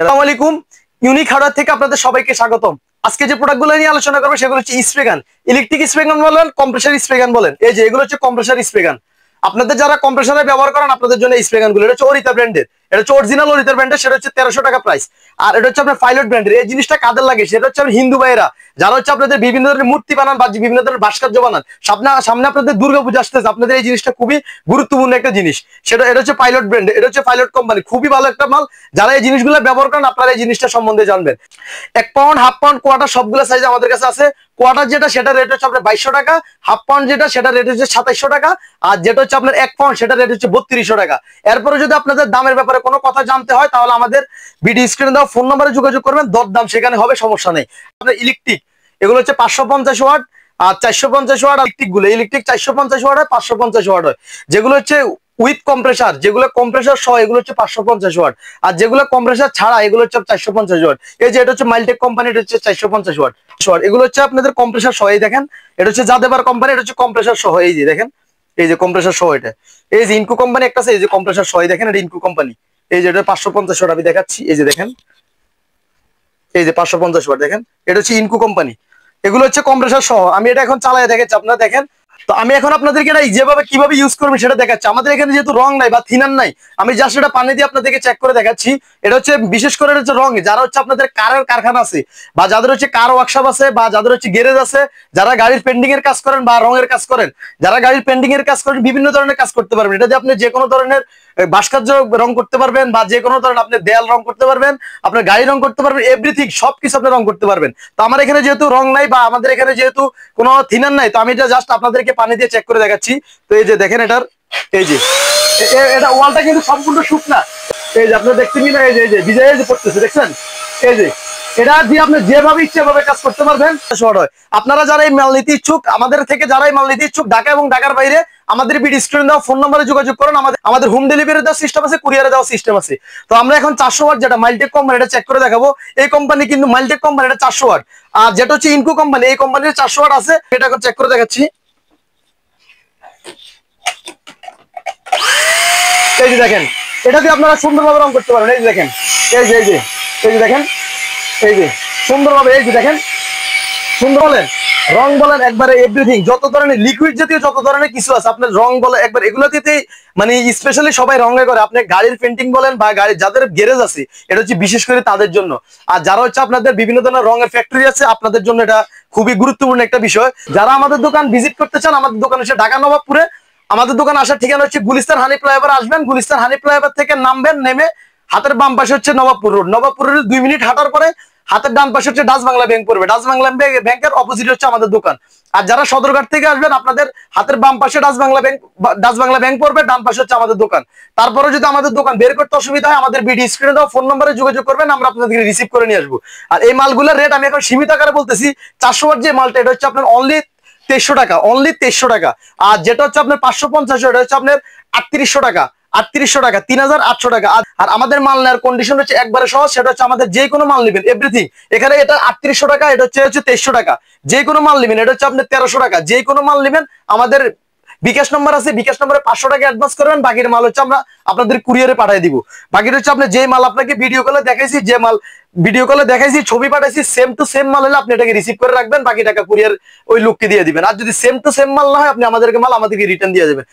আসসালামু আলাইকুম। Unique hardware থেকে আপনাদের সবাইকে স্বাগতম। আজকে যে প্রোডাক্টগুলো নিয়ে আলোচনা করবো সেগুলো হচ্ছে স্প্রে গান, ইলেকট্রিক স্প্রে গান বলেন, কম্প্রেসার স্প্রে গান বলেন। এই যে এগুলো হচ্ছে কম্প্রেসার স্প্রে গান। আপনাদের যারা কম্প্রেসারে ব্যবহার করেন আপনাদের জন্য এই স্প্রে গানগুলো, এটা হচ্ছে ওরিতা ব্র্যান্ডের, এটা হচ্ছে অরিজিনাল ওরিতা ব্র্যান্ডের, সেটা হচ্ছে 1300 টাকা প্রাইস। আর এটা হচ্ছে আপনার পাইলট ব্র্যান্ডের। এই জিনিসটা কাদের লাগে সেটা হচ্ছে হিন্দু ভাইয়েরা, যারা হচ্ছে আপনাদের বিভিন্ন ধরনের মূর্তি বানান বা বিভিন্ন ধরনের ভাস্কর্য বানান। সামনে আপনাদের দুর্গাপূজা আসতেছে, আপনাদের এই জিনিসটা খুবই গুরুত্বপূর্ণ একটা জিনিস। এটা হচ্ছে পাইলট ব্র্যান্ড, এটা হচ্ছে পাইলট কোম্পানি, খুবই ভালো একটা মাল। যারা এই জিনিসগুলো ব্যবহার করেন আপনারা এই জিনিসটা সম্বন্ধে জানবেন। 1 পাউন্ড, হাফ পাউন্ড, কোয়ার্টার সবগুলো সাইজ আমাদের কাছে আছে। কোয়ার্টার যেটা সেটা রেট হচ্ছে আপনার 2200 টাকা, হাফ পাউন্ড যেটা সেটা রেট হচ্ছে 2700 টাকা, আর যেটা হচ্ছে আপনার 1 পাউন্ড সেটা রেট হচ্ছে 3200 টাকা। এরপরে যদি আপনাদের দামের ব্যাপারে কোনো কথা জানতে হয় তাহলে আমাদের ভিডিও স্ক্রিনে দেওয়া ফোন নম্বরে যোগাযোগ করবেন, দরদাম সেখানে হবে, সমস্যা নেই। আপনার ইলেকট্রিক এগুলো হচ্ছে 550 ওয়াট আর 450 ওয়াট। ইলেকট্রিক 450 ওয়াট হয়, 550 ওয়াট হয়। যেগুলো হচ্ছে উইথ কম্প্রেসার, যেগুলো কম্প্রেসার সহ এগুলো হচ্ছে 550 ওয়াট, আর যেগুলো কম্প্রেসার ছাড়া এগুলো হচ্ছে 450 ওয়াট। এই যে এটা হচ্ছে মাইলটেক কোম্পানি, এটা হচ্ছে 450 ওয়াট। এগুলো হচ্ছে আপনাদের কম্প্রেসার সহ। এই দেখেন এটা হচ্ছে জাদেবার কোম্পানি, এটা হচ্ছে কম্প্রেসার সহ। এই যে দেখেন, এই যে কম্প্রেসার সহ। এটা এই যে ইনকো কোম্পানি একটা আছে, এই যে কম্প্রেসার সহ। দেখেন এটা ইনকো কোম্পানি। এই যে এটা 550 ওয়াট আমি দেখাচ্ছি। এই যে দেখেন, এই যে 550 ওয়াট দেখেন, এটা হচ্ছে ইনকো কোম্পানি। এগুলো হচ্ছে কম্প্রেসার সহ। আমি এটা এখন চালায় দেখাচ্ছি, আপনারা দেখেন। তো আমি এখন আপনাদেরকে এটা যেভাবে কিভাবে ইউজ করবেন সেটা দেখাচ্ছি। আমাদের এখানে যেহেতু রং নাই বা থিনার নাই, আমি জাস্ট এটা পানি দিয়ে আপনাদেরকে চেক করে দেখাচ্ছি। এটা হচ্ছে বিশেষ করে এটা হচ্ছে রং, যারা হচ্ছে আপনাদের কারের কারখানা আছে বা যাদের হচ্ছে কার ওয়ার্কশপ আছে বা যাদের হচ্ছে গ্যারেজ আছে, যারা গাড়ির পেন্টিং এর কাজ করেন বা রঙের কাজ করেন, যারা গাড়ির পেন্টিং এর কাজ করেন, বিভিন্ন ধরনের কাজ করতে পারবেন। এটা দিয়ে আপনি যে কোনো ধরনের ভাস্কর্য রং করতে পারবেন বা যে কোনো ধরনের আপনি দেয়াল রং করতে পারবেন, আপনার গাড়ি রং করতে পারবেন, এভরিথিং সবকিছু আপনি রং করতে পারবেন। তো আমার এখানে যেহেতু রং নাই বা আমাদের এখানে যেহেতু কোনো থিনার নাই, তো আমি এটা জাস্ট আপনাদেরকে পানি দিয়ে চেক করে দেখাচ্ছি। তো এই যে দেখেন এটার, এই যে এটা ওয়ালটা কিন্তু সম্পূর্ণ শুকনা। এই যে আপনারা দেখছেন কিনা, এই যে ভিজে যে পড়তেছে, দেখছেন? এই যে এটা দিয়ে আপনি যেভাবে ইচ্ছে ভাবে কাজ করতে পারবেন। আপনারা যারা এই মাল নিতে ইচ্ছুক, আমাদের থেকে যারা এই মাল নিতে ইচ্ছুক ঢাকা এবং ঢাকার বাইরে, আমাদের ভিডিও স্ক্রিনে দেওয়া ফোন নম্বরে যোগাযোগ করুন। আমাদের হোম ডেলিভারি দেওয়ার সিস্টেম আছে, কুরিয়ারে দেওয়ার সিস্টেম আছে। তো আমরা এখন 400 ওয়াট যেটা মাইলটেক কোম্পানি, এটা চেক করে দেখাবো। এই কোম্পানি কিন্তু মাইলটেক কোম্পানি এটা 400 ওয়াট, আর যেটা হচ্ছে ইনকো কোম্পানি এই কোম্পানির 400 ওয়াট আছে। এটা এখন চেক করে দেখাচ্ছি। এই যে দেখেন, এটা দিয়ে আপনারা সুন্দরভাবে রং করতে পারবেন। এই যে দেখেন, এই যে দেখেন, এই যে সুন্দরভাবে, এই যে দেখেন সুন্দর বলেন, রং বলেন, একবারে এভরিথিং যত ধরনের লিকুইড জাতীয় যত ধরনের কিছু আছে আপনার রং বলে একবার এগুলোতেই মানে স্পেশালি সবাই রঙে করে। আপনি গাড়ির পেন্টিং বলেন বা গাড়ি যাদের গ্যারেজ আছে, এটা হচ্ছে বিশেষ করে তাদের জন্য। আর যারা হচ্ছে আপনাদের বিভিন্ন ধরনের রঙের ফ্যাক্টরি আছে, আপনাদের জন্য এটা খুবই গুরুত্বপূর্ণ একটা বিষয়। যারা আমাদের দোকান ভিজিট করতে চান, আমাদের দোকান হচ্ছে ঢাকা নবাবপুরে। আমাদের দোকান আসার ঠিকানা হচ্ছে গুলিস্তান হানি ফ্লাইওভার আসবেন, গুলিস্তান হানি ফ্লাইওভার থেকে নামবেন, নেমে হাতের বাম পাশে হচ্ছে Nawabpur road, Nawabpur road 2 minute হাঁটার পরে হাতের ডান পাশে হচ্ছে ডাচ বাংলা ব্যাংক পড়বে, ডাচ বাংলা ব্যাংকের অপোজিট হচ্ছে আমাদের দোকান। আর যারা সদরঘাট থেকে আসবেন, আপনাদের হাতের বাম পাশে ডাচ বাংলা ব্যাংক পড়বে, ডান পাশে হচ্ছে আমাদের দোকান। তারপরে যদি আমাদের দোকান বের করতে অসুবিধা হয়, আমাদের ভিডিও স্ক্রিনে দেওয়া ফোন নম্বরে যোগাযোগ করবেন, আমরা আপনাদেরকে রিসিভ করে নিয়ে আসবো। আর এই মালগুলোর রেট আমি এখন সীমিত আকারে বলতেছি। 400 ওয়াট যে মালটা, এটা হচ্ছে আপনার অনলি 2300 টাকা, অনলি 2300 টাকা। আর যেটা হচ্ছে আপনার 550, এটা হচ্ছে আপনার 3800 টাকা, 3800 টাকা, 3800 টাকা। আর আমাদের মাল নেওয়ার কন্ডিশন হচ্ছে একবারে সহজ, সেটা হচ্ছে আমাদের যে কোনো মাল নেবেন এভরিথিং এখানে, এটা 3800 টাকা, এটা হচ্ছে 2300 টাকা। যে কোনো মাল নেবেন, এটা হচ্ছে আপনার 1300 টাকা। যে কোনো মাল নেবেন, আমাদের বিকাশ নম্বর আছে, বিকাশ নম্বরে 500 টাকা অ্যাডভান্স করবেন, বাকির মাল হচ্ছে আমরা আপনাদের কুরিয়ারে পাঠিয়ে দিব। বাকিটা হচ্ছে আপনি যে মাল আপনাকে ভিডিও কলে দেখাইছি, যে মাল ভিডিও কলে দেখাইছি, ছবি পাঠাইছি, সেম টু সেম মাল হলে আপনি এটাকে রিসিভ করে রাখবেন, বাকি টাকা কুরিয়ার ওই লোককে দিয়ে দিবেন। আর যদি সেম টু সেম মাল না হয়, আপনি আমাদেরকে মাল আমাদেরকে রিটার্ন দিয়ে দেবেন।